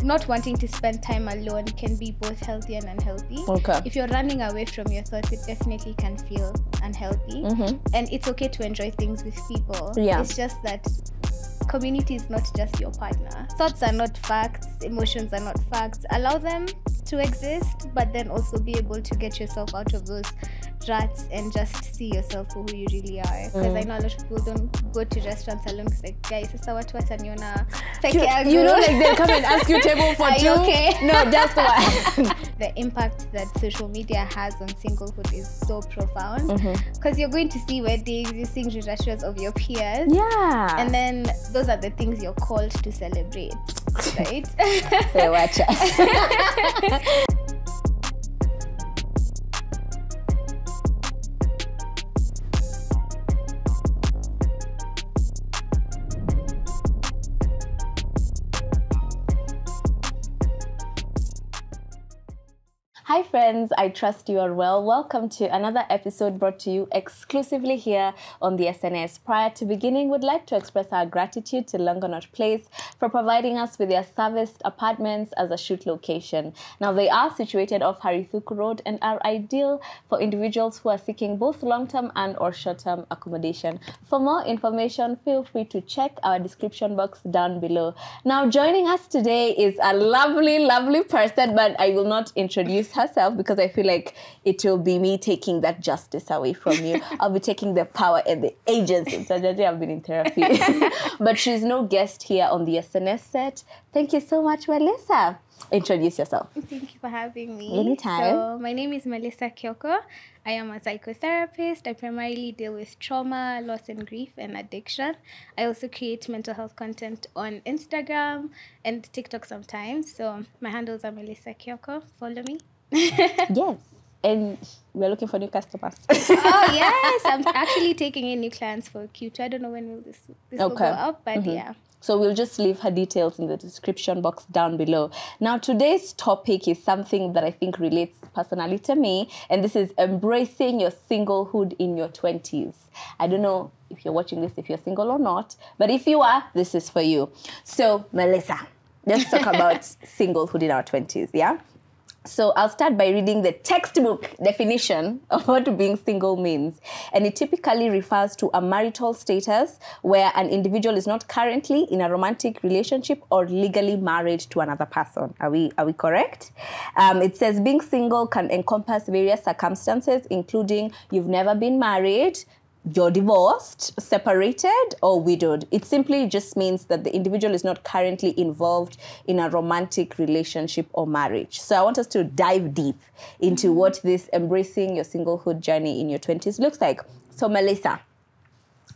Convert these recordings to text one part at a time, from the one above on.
not wanting to spend time alone can be both healthy and unhealthy. Okay. If you're running away from your thoughts, it definitely can feel unhealthy. And it's okay to enjoy things with people. Yeah. It's just that community is not just your partner. Thoughts are not facts, emotions are not facts. Allow them to exist, but then also be able to get yourself out of those ruts and just see yourself for who you really are. Because I know a lot of people don't go to restaurants alone because like, guys, sasa watu wataniona peke yangu. You know, like they'll come and ask you table for Are two. you okay? No, just one. The impact that social media has on singlehood is so profound because you're going to see weddings, you're seeing reservations of your peers. Yeah. And then those are the things you're called to celebrate, right? Hey, watch out. Hi friends, I trust you are well. Welcome to another episode brought to you exclusively here on the SNS. Prior to beginning, we'd like to express our gratitude to Longonot Place for providing us with their serviced apartments as a shoot location. Now, they are situated off Harithuku Road and are ideal for individuals who are seeking both long-term and or short-term accommodation. For more information, feel free to check our description box down below. Now, joining us today is a lovely, lovely person, but I will not introduce herself because I feel like it will be me taking that justice away from you. I'll be taking the power and the agency. So I've been in therapy. But she's no guest here on the SNS set. Thank you so much, Melissa. Introduce yourself. Thank you for having me. Anytime. So my name is Melissa Kioko. I am a psychotherapist. I primarily deal with trauma, loss and grief, and addiction. I also create mental health content on Instagram and TikTok sometimes. So my handles are Melissa Kioko. Follow me. Yes. And we're looking for new customers. Oh, yes. I'm actually taking in new clients for Q2. I don't know when this will go up, but yeah. So we'll just leave her details in the description box down below. Now, today's topic is something that I think relates personally to me, and this is embracing your singlehood in your 20s. I don't know if you're watching this, if you're single or not, but if you are, this is for you. So, Melissa, let's talk about singlehood in our 20s, yeah? So I'll start by reading the textbook definition of what being single means. And it typically refers to a marital status where an individual is not currently in a romantic relationship or legally married to another person. Are we correct? It says being single can encompass various circumstances, including you've never been married, you're divorced, separated, or widowed. It simply just means that the individual is not currently involved in a romantic relationship or marriage. So I want us to dive deep into what this embracing your singlehood journey in your 20s looks like. So Melissa,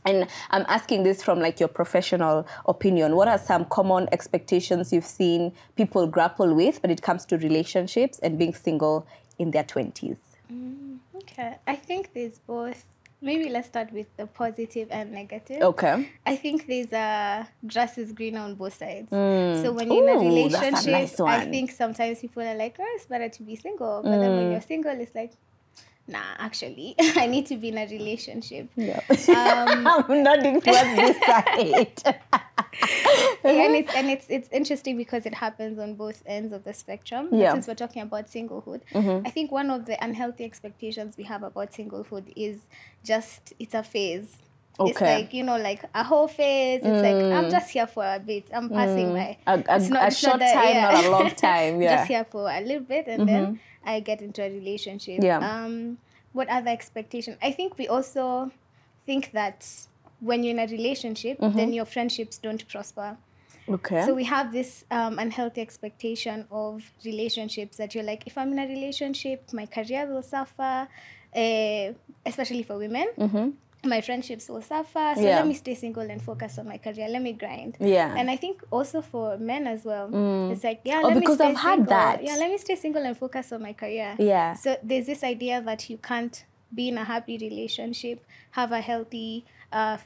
and I'm asking this from like your professional opinion. What are some common expectations you've seen people grapple with when it comes to relationships and being single in their 20s? Okay. I think there's both. Maybe let's start with the positive and negative. Okay. I think there's grass is greener on both sides. So when you're in a relationship, that's a nice one. I think sometimes people are like, oh, it's better to be single. But then when you're single, it's like, nah, actually, I need to be in a relationship. Yeah. I'm nodding towards this side. And it's interesting because it happens on both ends of the spectrum. Yeah. Since we're talking about singlehood, I think one of the unhealthy expectations we have about singlehood is just it's a phase. Okay. It's like, you know, like a whole phase. It's like, I'm just here for a bit. I'm passing by. A short time, not a long time. Yeah. Just here for a little bit and then I get into a relationship. Yeah. What other expectation? I think we also think that when you're in a relationship, then your friendships don't prosper. Okay. So we have this unhealthy expectation of relationships that you're like, if I'm in a relationship, my career will suffer, especially for women. My friendships will suffer. So let me stay single and focus on my career. Let me grind. Yeah. And I think also for men as well, it's like, because me stay I've had single. that. Yeah, let me stay single and focus on my career. Yeah. So there's this idea that you can't be in a happy relationship, have a healthy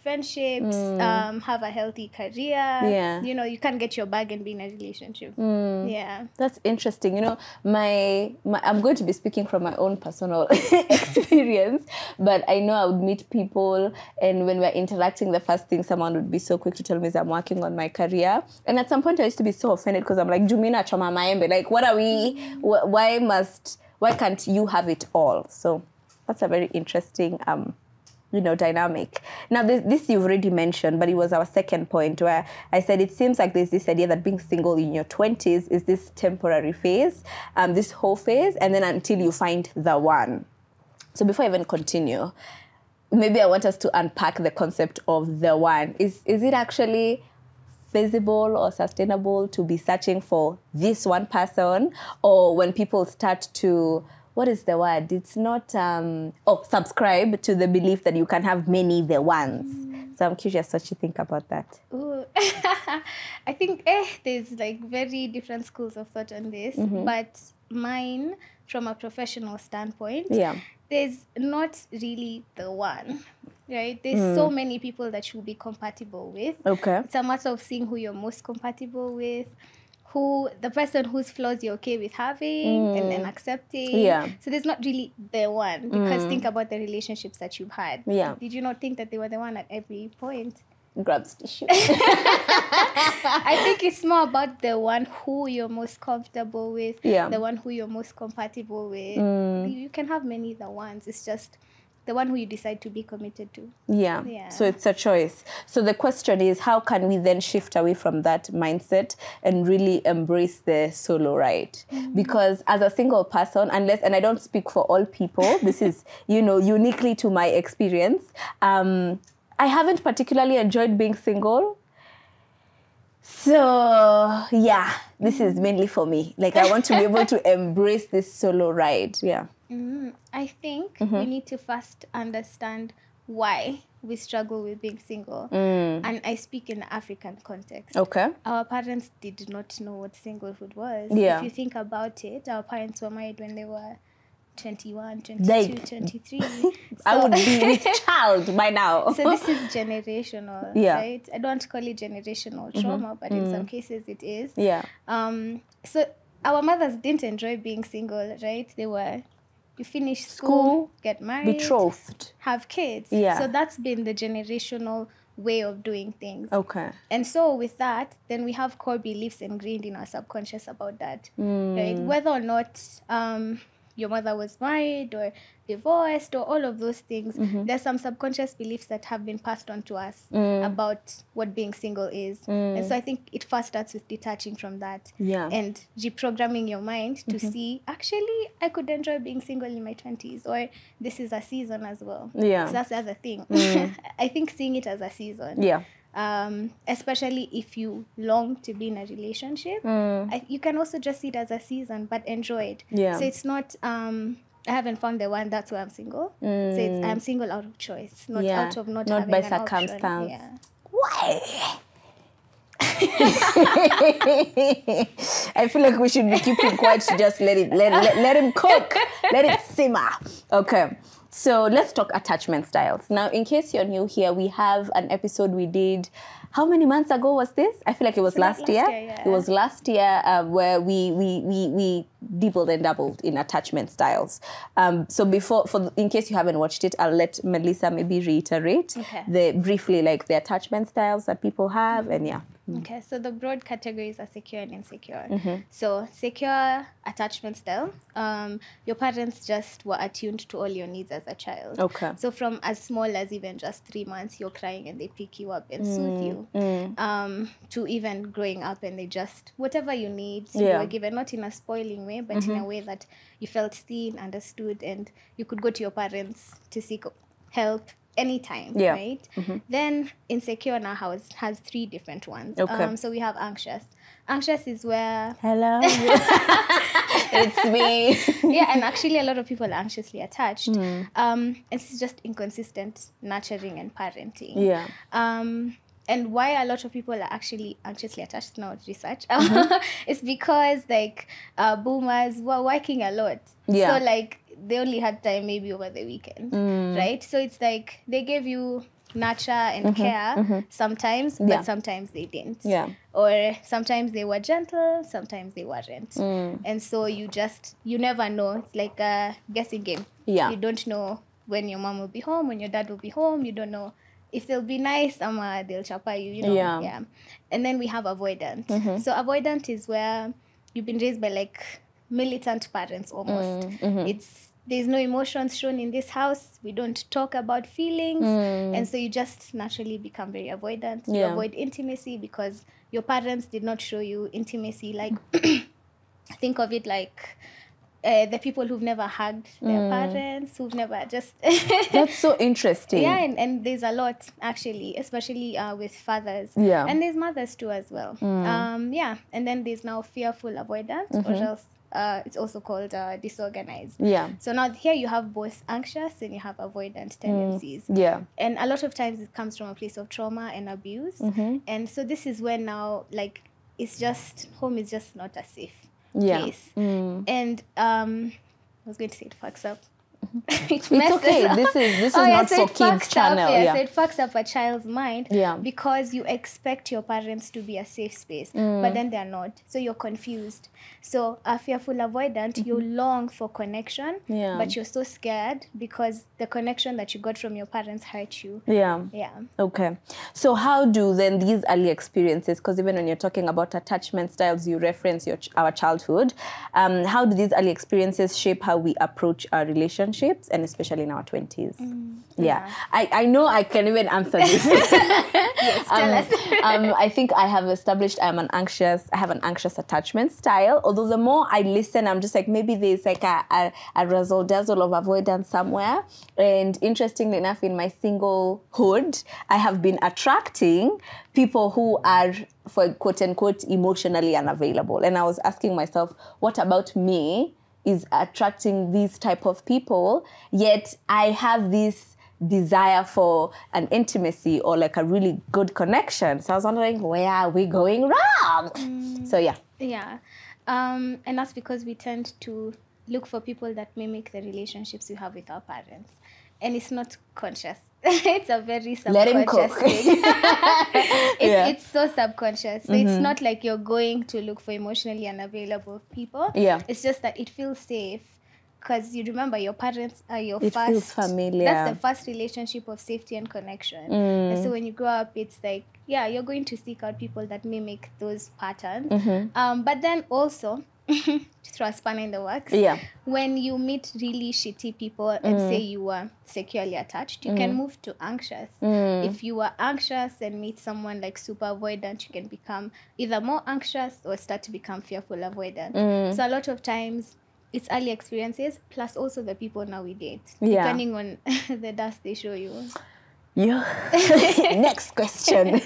friendships, have a healthy career. Yeah. You know, you can't get your bag and be in a relationship. Yeah. That's interesting. You know, I'm going to be speaking from my own personal experience, but I know I would meet people, and when we're interacting, the first thing someone would be so quick to tell me is I'm working on my career. And at some point, I used to be so offended because I'm like, Jumina choma maembe. Like, what are we? Why can't you have it all? So that's a very interesting dynamic. Now, this you've already mentioned, but it was our second point where I said it seems like there's this idea that being single in your 20s is this temporary phase, this whole phase, and then until you find the one. So before I even continue, maybe I want us to unpack the concept of the one. Is it actually feasible or sustainable to be searching for this one person? Or when people start to, what is the word? It's not, subscribe to the belief that you can have many the ones. So I'm curious what you think about that. Ooh. I think there's like very different schools of thought on this, but mine, from a professional standpoint, there's not really the one, right? There's so many people that you'll be compatible with. Okay. It's a matter of seeing who you're most compatible with, who the person whose flaws you're okay with having and accepting. Yeah. So there's not really the one, because think about the relationships that you've had. Yeah. Did you not think that they were the one at every point? Grabs tissue. I think it's more about the one who you're most comfortable with, the one who you're most compatible with. You can have many the ones. It's just the one who you decide to be committed to. Yeah. So it's a choice. So the question is, how can we then shift away from that mindset and really embrace the solo ride? Because as a single person, and I don't speak for all people, this is, uniquely to my experience, I haven't particularly enjoyed being single. So, this is mainly for me. Like, I want to be able to embrace this solo ride. Yeah. I think we need to first understand why we struggle with being single. And I speak in the African context. Okay. Our parents did not know what singlehood was. Yeah. If you think about it, our parents were married when they were 21, 22, 23. I would be with child by now. So this is generational, right? I don't call it generational trauma, but in some cases it is. Yeah. So our mothers didn't enjoy being single, right? You finish school, get married, betrothed, have kids. Yeah. So that's been the generational way of doing things. Okay. And so with that, then we have core beliefs ingrained in our subconscious about that, right? Whether or not your mother was married or divorced or all of those things, there's some subconscious beliefs that have been passed on to us about what being single is. And so I think it first starts with detaching from that and reprogramming your mind to see, actually, I could enjoy being single in my 20s, or this is a season as well. Yeah. So that's the other thing. I think seeing it as a season. Yeah. Especially if you long to be in a relationship, you can also just see it as a season, but enjoy it. Yeah. So it's not, I haven't found the one, that's why I'm single. So I'm single out of choice, not out of not having by an circumstance. option. Yeah. Why? I feel like we should be keeping quiet to just let him cook, let it simmer. Okay. So let's talk attachment styles. Now, in case you're new here, we have an episode we did. How many months ago was this? I feel like it was last year. It was last year where we dibbled and doubled in attachment styles. So in case you haven't watched it, I'll let Melissa maybe reiterate briefly like the attachment styles that people have, and Okay, so the broad categories are secure and insecure. So secure attachment style, your parents just were attuned to all your needs as a child. Okay. So from as small as even just 3 months, you're crying and they pick you up and soothe you, to even growing up and they just, whatever you need, you were given, not in a spoiling way, but in a way that you felt seen, understood, and you could go to your parents to seek help anytime, right? Then insecure now has 3 different ones. Okay. So we have anxious. Anxious is where... Hello. It's me. And actually a lot of people are anxiously attached. It's just inconsistent nurturing and parenting. And why a lot of people are actually anxiously attached, now research, is because like boomers were working a lot. So like they only had time maybe over the weekend, right? So it's like they gave you nurture and care sometimes, but sometimes they didn't. Yeah. Or sometimes they were gentle, sometimes they weren't. And so you never know. It's like a guessing game. Yeah. You don't know when your mom will be home, when your dad will be home. You don't know if they'll be nice or they'll chapa you, you know. Yeah. And then we have avoidant. So avoidant is where you've been raised by like militant parents almost. There's no emotions shown in this house. We don't talk about feelings. And so you just naturally become very avoidant. You avoid intimacy because your parents did not show you intimacy. Like, think of it like the people who've never hugged their parents, who've never just... That's so interesting. Yeah, and there's a lot, actually, especially with fathers. Yeah. And there's mothers too as well. Yeah, and then there's now fearful avoidant, or else it's also called disorganized. Yeah. So now here you have both anxious and you have avoidant tendencies. Yeah. And a lot of times it comes from a place of trauma and abuse. And so this is where now, like, home is just not a safe place. And I was going to say it fucks up. It's okay. This is not for kids channel. So it fucks up a child's mind because you expect your parents to be a safe space, but then they're not. So you're confused. So a fearful avoidant, you long for connection, but you're so scared because the connection that you got from your parents hurt you. Yeah. Okay. So how do then these early experiences, because even when you're talking about attachment styles, you reference our childhood, how do these early experiences shape how we approach our relationships, and especially in our 20s? I know I can even answer this. Yes, tell us. I think I have established I have an anxious attachment style. Although the more I listen, I'm just like, maybe there's like a razzle dazzle of avoidance somewhere. And interestingly enough, in my singlehood, I have been attracting people who are, for quote unquote, emotionally unavailable. And I was asking myself, what about me is attracting these type of people, yet I have this desire for an intimacy or like a really good connection. So I was wondering, where are we going wrong? So yeah. And that's because we tend to look for people that mimic the relationships we have with our parents. And it's not conscious. It's a very subconscious thing. It's so subconscious. So it's not like you're going to look for emotionally unavailable people. Yeah. It's just that it feels safe because you remember your parents are your it first... feels familiar. That's the first relationship of safety and connection. And so when you grow up, it's like, you're going to seek out people that mimic those patterns. But then also... to throw a spanner in the works. When you meet really shitty people and say you were securely attached, you can move to anxious. If you are anxious and meet someone like super avoidant, you can become either more anxious or start to become fearful avoidant. So a lot of times it's early experiences plus also the people now we date, depending on the dust they show you. Next question.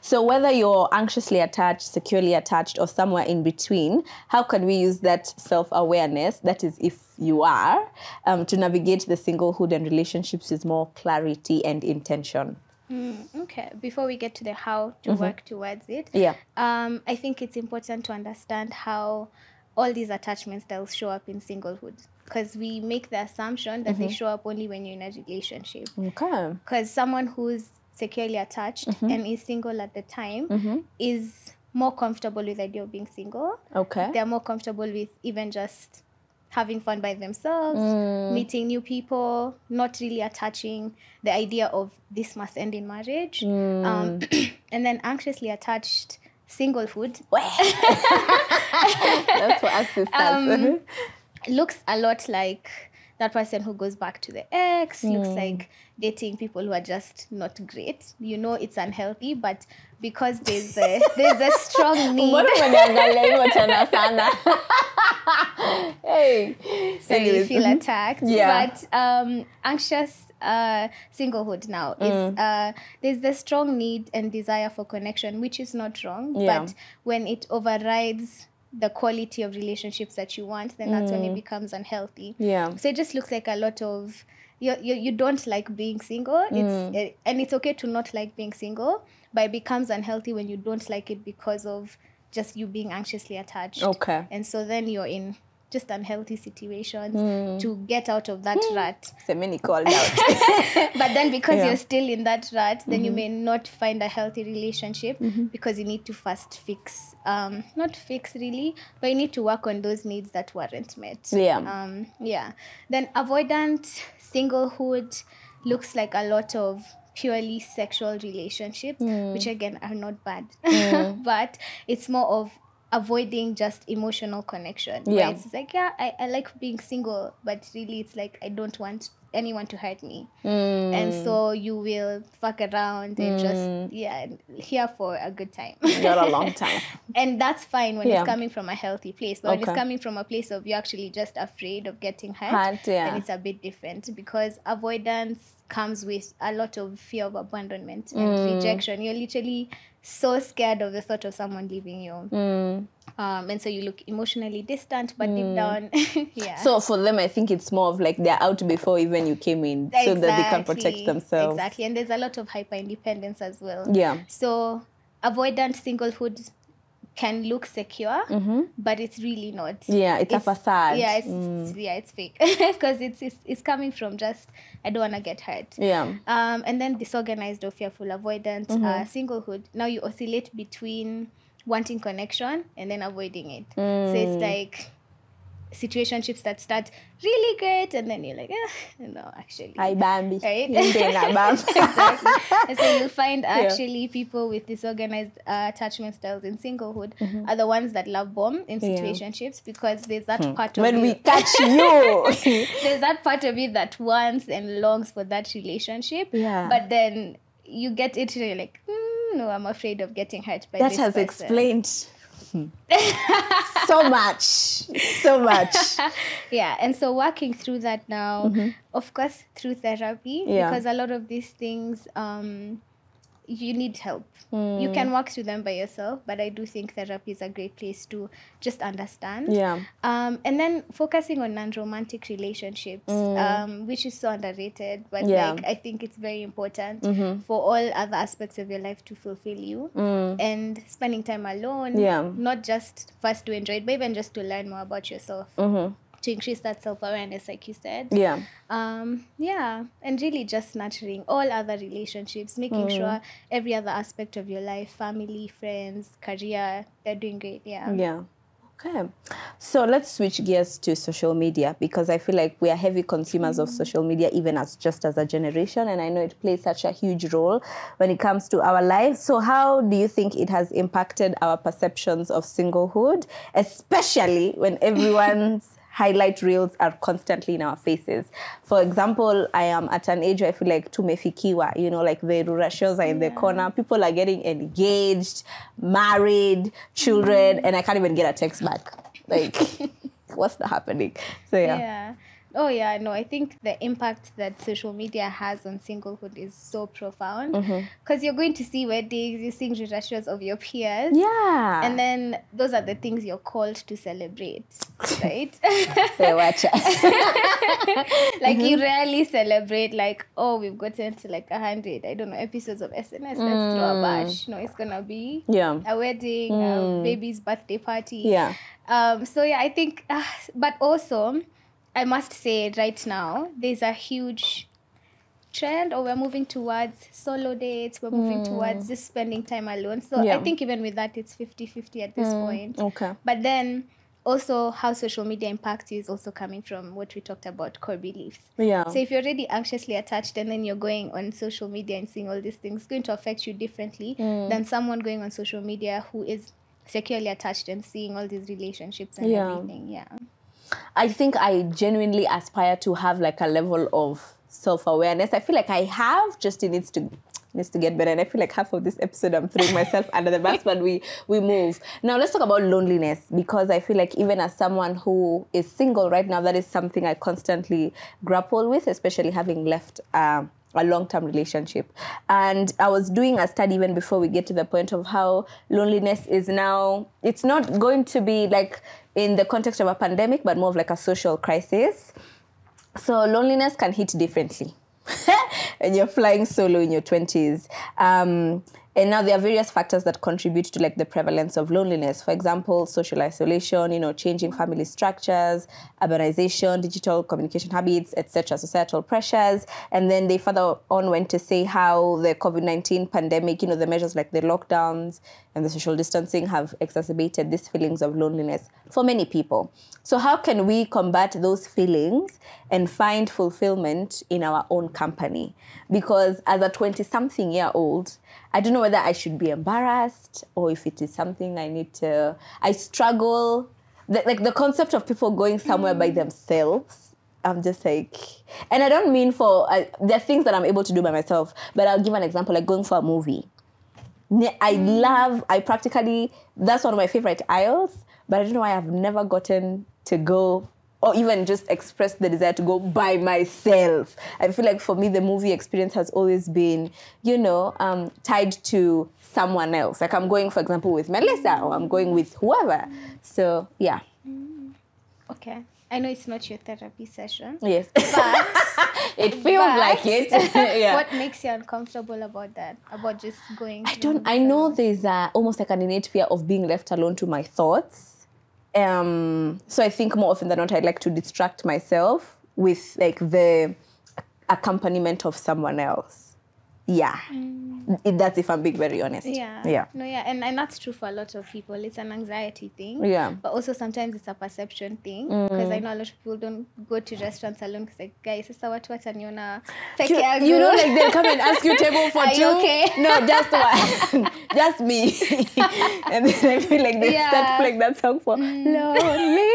So whether you're anxiously attached, securely attached, or somewhere in between, how can we use that self-awareness, that is if you are, to navigate the singlehood and relationships with more clarity and intention? Okay, before we get to the how to work towards it, I think it's important to understand how all these attachment styles show up in singlehood. Because we make the assumption that they show up only when you're in a relationship. Okay. Because someone who's securely attached and is single at the time is more comfortable with the idea of being single. Okay. They're more comfortable with even just having fun by themselves, meeting new people, not really attaching the idea of this must end in marriage. And then anxiously attached singlehood. That's for us sisters. Looks a lot like that person who goes back to the ex, looks like dating people who are just not great. You know it's unhealthy, but because there's a strong need. So you feel attacked. But anxious singlehood now is there's the strong need and desire for connection, which is not wrong. But when it overrides the quality of relationships that you want, then that's when it becomes unhealthy. So it just looks like a lot of you don't like being single. And it's okay to not like being single, but it becomes unhealthy when you don't like it because of just you being anxiously attached. Okay. And so then you're in just unhealthy situations to get out of that rut. Semeni called out. But then because you're still in that rut, then you may not find a healthy relationship because you need to first fix, not fix really, but you need to work on those needs that weren't met. Then avoidant singlehood looks like a lot of purely sexual relationships, which again are not bad, but it's more of avoiding just emotional connection. Where it's like, I like being single, but really it's like I don't want anyone to hurt me. And so you will fuck around and just here for a good time. Not a long time. And that's fine when it's coming from a healthy place. But when it's coming from a place of you're actually just afraid of getting hurt, then it's a bit different, because avoidance comes with a lot of fear of abandonment and rejection. You're literally so scared of the thought of someone leaving you. And so you look emotionally distant, but deep down, So for them, I think it's more of like they're out before even you came in, so that they can protect themselves. Exactly. And there's a lot of hyper-independence as well. So avoidant singlehood can look secure, but it's really not. It's a facade. It's fake, because it's coming from just, I don't want to get hurt. And then disorganized or fearful avoidant singlehood. Now you oscillate between wanting connection and then avoiding it. So it's like situationships that start really great, and then you're like, no, actually. Hi, Bambi. Right? Exactly. And so you'll find actually people with disorganized attachment styles in singlehood are the ones that love bomb in situationships, because there's that part of when we catch you. There's that part of you that wants and longs for that relationship. But then you get it, you're like, no, I'm afraid of getting hurt by this person. That has explained so much. And so working through that now, of course through therapy, because a lot of these things you need help. You can work through them by yourself, but I do think therapy is a great place to just understand. And then focusing on non-romantic relationships, which is so underrated, but like I think it's very important for all other aspects of your life to fulfill you. And spending time alone, not just first to enjoy it, but even just to learn more about yourself. To increase that self-awareness, like you said. And really just nurturing all other relationships, making sure every other aspect of your life, family, friends, career, they're doing great. Okay. So let's switch gears to social media, because I feel like we are heavy consumers of social media, even as a generation. And I know it plays such a huge role when it comes to our lives. So how do you think it has impacted our perceptions of singlehood, especially when everyone's highlight reels are constantly in our faces? For example, I am at an age where I feel like tumefikiwa, like the reservations are in the corner. People are getting engaged, married, children, and I can't even get a text back. Like, what's happening? So I think the impact that social media has on singlehood is so profound, because you're going to see weddings, you're seeing reservations of your peers, and then those are the things you're called to celebrate, right? Like you rarely celebrate like, oh, we've gotten to like 100 episodes of SNS, let's throw a bash. No, it's gonna be a wedding, a baby's birthday party. I think but also I must say right now, there's a huge trend, or we're moving towards solo dates, we're moving towards just spending time alone. So I think even with that, it's 50-50 at this point. But then also how social media impacts you is also coming from what we talked about, core beliefs. So if you're already anxiously attached and then you're going on social media and seeing all these things, it's going to affect you differently than someone going on social media who is securely attached and seeing all these relationships and everything. I think I genuinely aspire to have like a level of self-awareness. I feel like I have, just it needs to get better. And I feel like half of this episode I'm throwing myself under the bus, but we move. Now let's talk about loneliness, because I feel like even as someone who is single right now, that is something I constantly grapple with, especially having left a long-term relationship. And I was doing a study even before we get to the point of how loneliness is now, it's not going to be like in the context of a pandemic, but more of like a social crisis. So loneliness can hit differently. And you're flying solo in your 20s. And now there are various factors that contribute to like the prevalence of loneliness. For example, social isolation, changing family structures, urbanization, digital communication habits, etc., societal pressures. And then they further on went to say how the COVID-19 pandemic, the measures like the lockdowns and the social distancing have exacerbated these feelings of loneliness for many people. So how can we combat those feelings and find fulfillment in our own company? Because as a 20-something-year-old, I don't know whether I should be embarrassed or if it is something I struggle. The concept of people going somewhere by themselves, I'm just like, and I don't mean there are things that I'm able to do by myself, but I'll give an example, like going for a movie. I practically, that's one of my favorite aisles, but I don't know why I've never gotten to go or even just express the desire to go by myself. I feel like for me, the movie experience has always been, tied to someone else. Like I'm going, for example, with Melissa or I'm going with whoever. So, yeah. Okay. I know it's not your therapy session. Yes. But it feels like it. Yeah. What makes you uncomfortable about that? About just going? I know there's almost like an innate fear of being left alone to my thoughts. So I think more often than not, I'd like to distract myself with like the accompaniment of someone else. Yeah. That's if I'm being very honest. Yeah. No, yeah. And that's true for a lot of people. It's an anxiety thing. Yeah. But also sometimes it's a perception thing. Because I know a lot of people don't go to restaurants alone because like, guys, sasa watu wataniona peke yangu. Like they'll come and ask you table for Are two. You okay? No, just one. Just me. And then I feel like they start playing that song for lonely.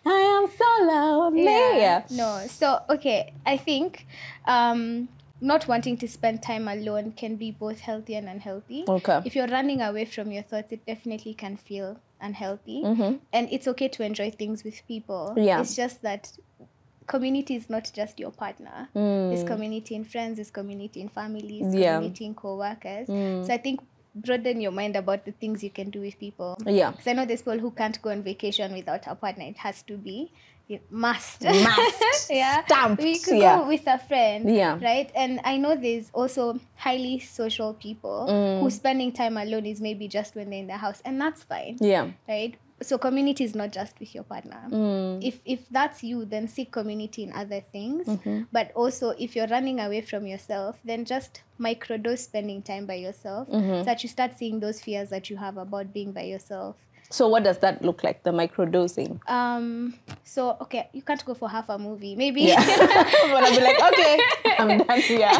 I am so lonely. Yeah. No. So, okay. I think not wanting to spend time alone can be both healthy and unhealthy. Okay. If you're running away from your thoughts, it definitely can feel unhealthy. And it's okay to enjoy things with people. Yeah. It's just that community is not just your partner. There's community in friends, there's community in families, community in co-workers. So I think broaden your mind about the things you can do with people. Yeah. Because I know there's people who can't go on vacation without a partner. It has to be. It must. Yeah. Stamped. We could go with a friend. Yeah. Right? And I know there's also highly social people who spending time alone is maybe just when they're in the house. And that's fine. Yeah. Right? So community is not just with your partner. If that's you, then seek community in other things. But also, if you're running away from yourself, then just microdose spending time by yourself so that you start seeing those fears that you have about being by yourself. So what does that look like, the microdosing? So, okay, you can't go for half a movie. Maybe. Yeah. But I'll be like, okay, I'm done here.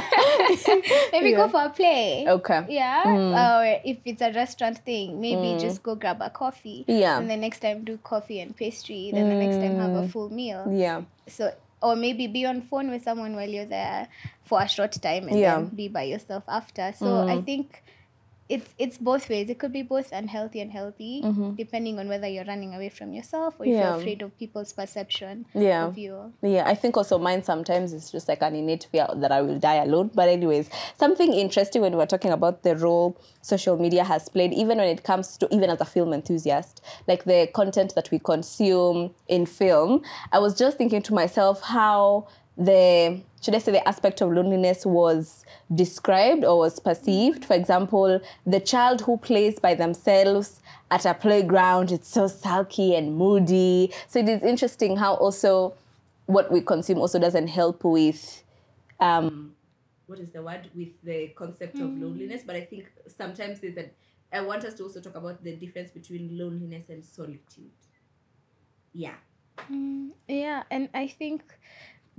Maybe go for a play. Okay. Yeah. Or if it's a restaurant thing, maybe just go grab a coffee. Yeah. And the next time do coffee and pastry. Then the next time have a full meal. Yeah. So, or maybe be on phone with someone while you're there for a short time and then be by yourself after. So I think it's both ways. It could be both unhealthy and healthy, depending on whether you're running away from yourself or if you're afraid of people's perception of you. Yeah, I think also mine sometimes is just like an innate fear that I will die alone. But anyways, something interesting when we're talking about the role social media has played, even when it comes to, even as a film enthusiast, like the content that we consume in film, I was just thinking to myself how the aspect of loneliness was described or was perceived. For example, the child who plays by themselves at a playground, it's so sulky and moody. So it is interesting how also what we consume also doesn't help with, what is the word, with the concept of loneliness. But I think sometimes I want us to also talk about the difference between loneliness and solitude. Yeah. Yeah, and I think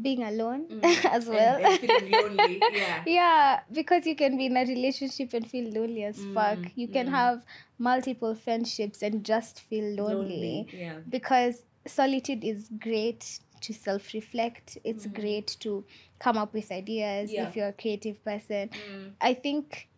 being alone as well. And feeling lonely, Yeah, because you can be in a relationship and feel lonely as fuck. You can have multiple friendships and just feel lonely. Yeah. Because solitude is great to self-reflect. It's great to come up with ideas if you're a creative person. I think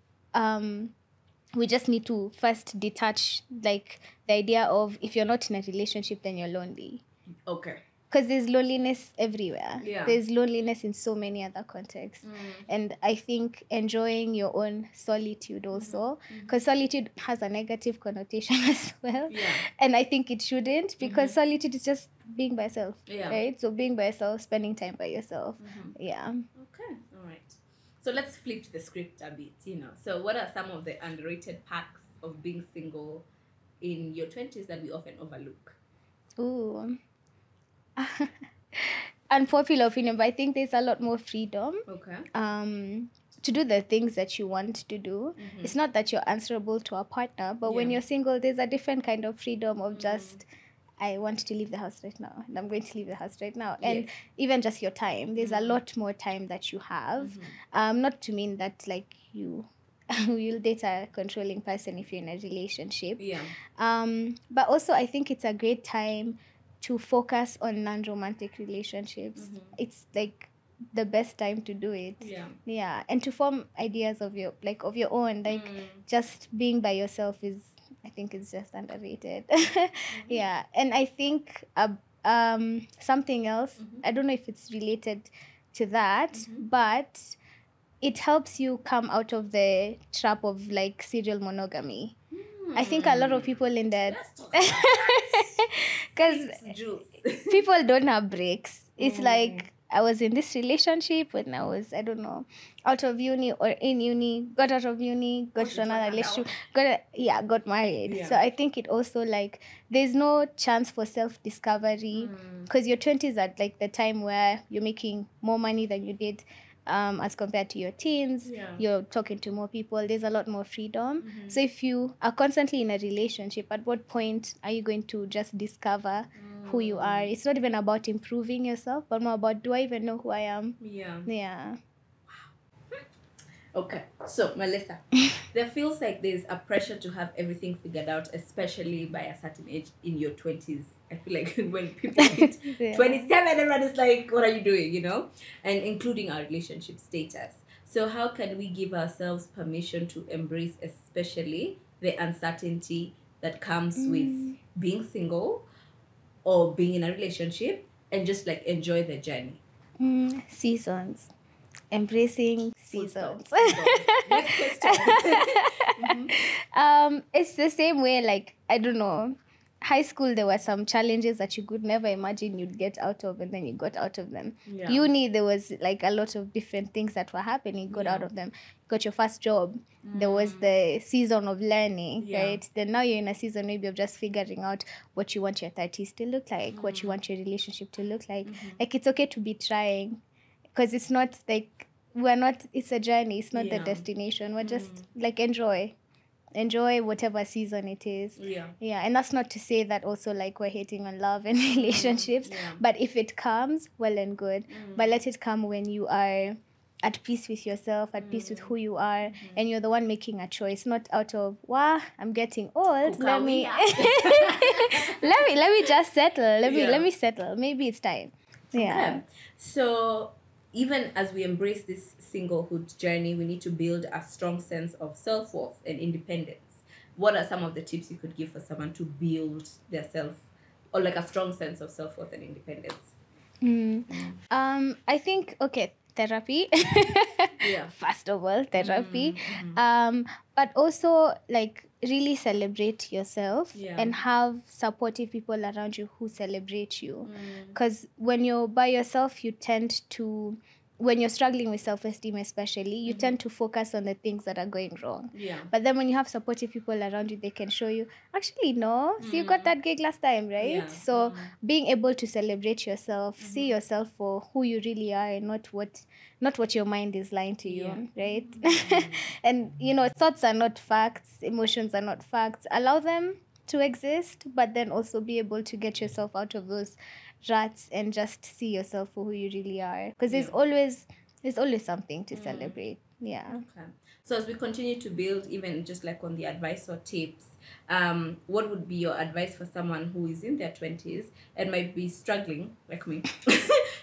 we just need to first detach like the idea of if you're not in a relationship, then you're lonely. Okay. Because there's loneliness everywhere. Yeah. There's loneliness in so many other contexts. And I think enjoying your own solitude also, because solitude has a negative connotation as well. Yeah. And I think it shouldn't, because solitude is just being by yourself, Yeah. right? So being by yourself, spending time by yourself. Yeah. Okay, all right. So let's flip the script a bit, So what are some of the underrated perks of being single in your 20s that we often overlook? Ooh. Unpopular opinion, but I think there's a lot more freedom. Okay. To do the things that you want to do. It's not that you're answerable to a partner, but when you're single, there's a different kind of freedom of just, I want to leave the house right now, and I'm going to leave the house right now. And even just your time, there's a lot more time that you have. Not to mean that like you'll date a controlling person if you're in a relationship. But also I think it's a great time to focus on non-romantic relationships. It's like the best time to do it. And to form ideas of your own, like just being by yourself is, I think, it's just underrated. And I think something else, I don't know if it's related to that, but it helps you come out of the trap of like serial monogamy. I think a lot of people in that, because people don't have breaks. It's like, I was in this relationship when I was, I don't know, out of uni or in uni, got out of uni, got to another relationship, got married. So I think it also like, there's no chance for self-discovery, because your 20s are like the time where you're making more money than you did as compared to your teens. You're talking to more people. There's a lot more freedom. So if you are constantly in a relationship, at what point are you going to just discover who you are? It's not even about improving yourself, but more about, do I even know who I am? Okay, so Melissa, there feels like there's a pressure to have everything figured out, especially by a certain age in your 20s. I feel like when people hit 27, everyone is like, what are you doing, And including our relationship status. So how can we give ourselves permission to embrace especially the uncertainty that comes with being single or being in a relationship, and just like enjoy the journey? Seasons. Embracing seasons. Next question. It's the same way, like, I don't know, high school, there were some challenges that you could never imagine you'd get out of, and then you got out of them. Uni, there was like a lot of different things that were happening, you got out of them. You got your first job, there was the season of learning, right? Then now you're in a season maybe of just figuring out what you want your 30s to look like, what you want your relationship to look like. Like, it's okay to be trying, because it's not like, it's a journey, it's not the destination. We're just like, enjoy whatever season it is. And that's not to say that also like we're hating on love and relationships, but if it comes, well and good, but let it come when you are at peace with yourself, at peace with who you are, and you're the one making a choice, not out of, I'm getting old, let me just settle, let me settle, maybe it's time. Okay. So even as we embrace this singlehood journey, we need to build a strong sense of self-worth and independence. What are some of the tips you could give for someone to build their or like a strong sense of self-worth and independence? I think, therapy. First of all, therapy. But also like really celebrate yourself and have supportive people around you who celebrate you. Because when you're by yourself, you tend to, when you're struggling with self-esteem especially, you tend to focus on the things that are going wrong. But then when you have supportive people around you, they can show you, actually, no, so you got that gig last time, right? So being able to celebrate yourself, see yourself for who you really are, and not what your mind is lying to you, right? And, thoughts are not facts, emotions are not facts. Allow them to exist, but then also be able to get yourself out of those ruts and just see yourself for who you really are, because there's always something to celebrate. Okay. So as we continue to build, even just like on the advice or tips, what would be your advice for someone who is in their 20s and might be struggling like me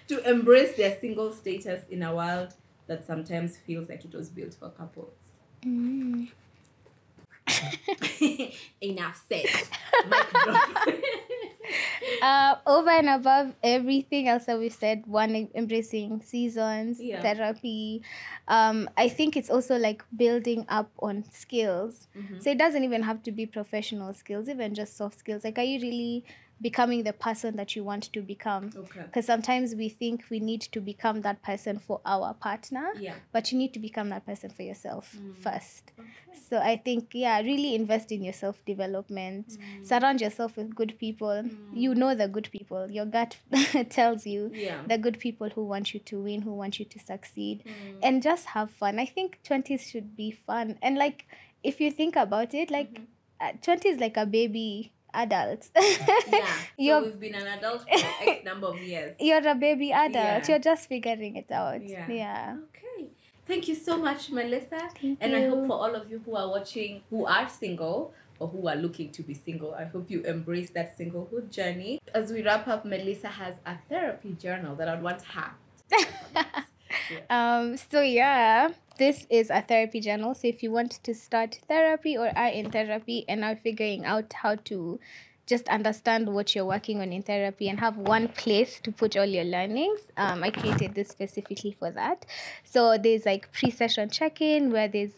to embrace their single status in a world that sometimes feels like it was built for couples? Enough said. Mic drop. Over and above everything else that we've said, one, embracing seasons, therapy. I think it's also like building up on skills. So it doesn't even have to be professional skills, even just soft skills. Like, are you really becoming the person that you want to become. Because sometimes we think we need to become that person for our partner, but you need to become that person for yourself first. So I think, really invest in your self-development. Surround yourself with good people. You know the good people. Your gut tells you the good people who want you to win, who want you to succeed. And just have fun. I think 20s should be fun. And like, if you think about it, like 20 is like a baby adult. So we've been an adult for X number of years. You're a baby adult. You're just figuring it out. Okay. Thank you so much, Melissa. Thank you. I hope for all of you who are watching, who are single or who are looking to be single, I hope you embrace that singlehood journey. As we wrap up, Melissa has a therapy journal that I'd want her. This is a therapy journal. So if you want to start therapy or are in therapy and are figuring out how to just understand what you're working on in therapy and have one place to put all your learnings, I created this specifically for that. So there's like pre-session check-in where there's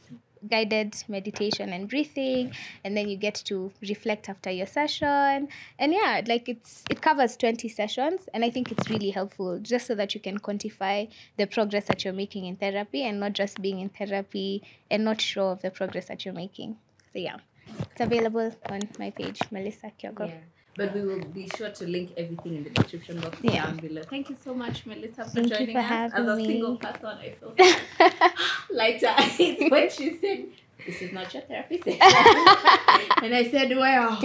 guided meditation and breathing, and then you get to reflect after your session. And it covers 20 sessions, and I think it's really helpful just so that you can quantify the progress that you're making in therapy and not just being in therapy and not sure of the progress that you're making. So it's available on my page, Melissa Kioko. But we will be sure to link everything in the description box down below. Thank you so much, Melissa, for joining us. As a single person, I feel lighter. It's when she said, "This is not your therapy session." And I said, "Well,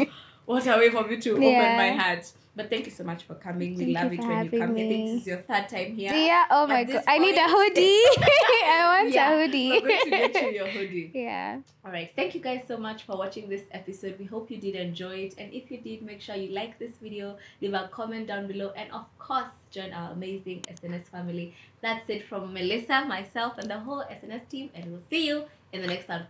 what a way for me to open my heart." But thank you so much for coming. We love it when you come here. This is your third time here. Oh my God. I need a hoodie. I want a hoodie. We're going to get you your hoodie. All right. Thank you guys so much for watching this episode. We hope you did enjoy it. And if you did, make sure you like this video, leave a comment down below, and of course, join our amazing SNS family. That's it from Melissa, myself, and the whole SNS team. And we'll see you in the next one.